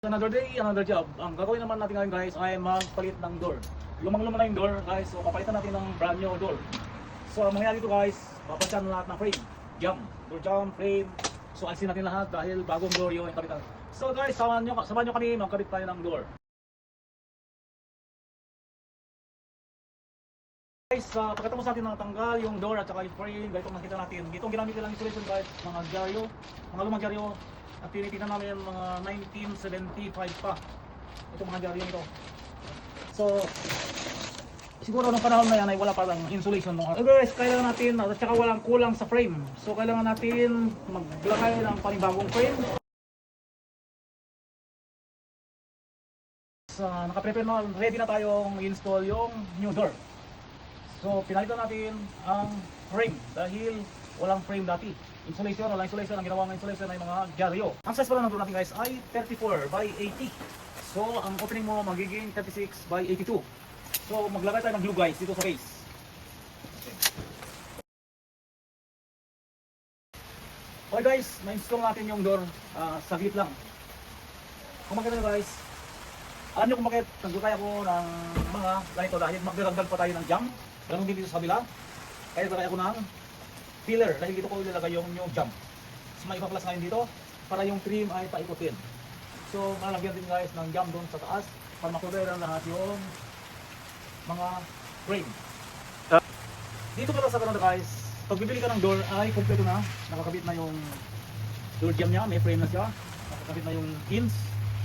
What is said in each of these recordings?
Another day, another job. Ang gagawin naman natin ngayon guys ay magpalit ng door. Lumang-luma na yung door guys, so papalitan natin ng brand new door. So ang mangyayari dito guys, papalitan lahat ng frame, jam, door jam, frame. So alisin natin lahat dahil bagong door yung kapitan. So guys, samahan nyo kami magkabit tayo ng door. Guys, pagkatapos natin natanggal yung door at saka yung frame, ganito nakita natin. Dito ginamit nilang insulation guys, mga dyaryo, mga lumang dyaryo. At tinitingnan namin mga 1975 pa. Ito mga dyaryo nito. So, siguro nung panahon na yan ay wala pa lang insulation nung guys, kailangan natin, at saka walang kulang sa frame. So, kailangan natin maglagay ng panibagong frame. Naka-prepare na, ready na tayong install yung new door. So, pinalitan natin ang frame dahil walang frame dati. Insulation, walang insulation. Ang ginawa ng insulation ay mga dyaryo. Ang size pala ng door natin guys ay 34 by 80. So, ang opening mo magiging 36 by 82. So, maglagay tayo ng glue guys dito sa base. Okay guys, na-install natin yung door saglit lang. Kung makita nyo guys, alam nyo kung bakit naglagay ako ng mga ganito dahil magdadagdag pa tayo ng jam. Ganun din dito sa kabila. Kaya naglagay ako ng filler dahil dito ko ilalagay yung new jam. So may ipa-plus ngayon dito para yung trim ay paikutin. So malagyan din guys ng jam doon sa taas para makuha lahat yung mga frame. Dito pala sa kanila guys, pag bibili ka ng door ay kompleto na. Nakakabit na yung door jam niya, may frame na siya. Nakakabit na yung pins.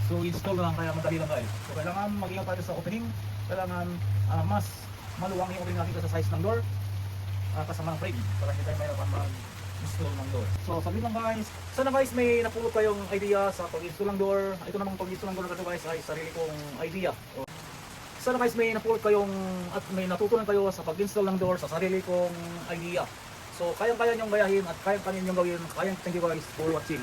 So install na lang, kaya madali lang guys. So kailangan mag-ingat tayo sa opening. Kailangan mas maluwang yung opening natin sa size ng door kasama ng frame para hindi tayo mayroon mag-install ng door. So sabi lang guys, sana guys may napulot kayong idea sa pag-install ng door. Ito namang pag-install ng door na guys ay sarili kong idea. So, sana guys may napulot kayong at may natutunan kayo sa pag-install ng door sa sarili kong idea. So kayang-kaya nyong gayahin at kayang-kaya nyong gawin. Thank you guys for watching.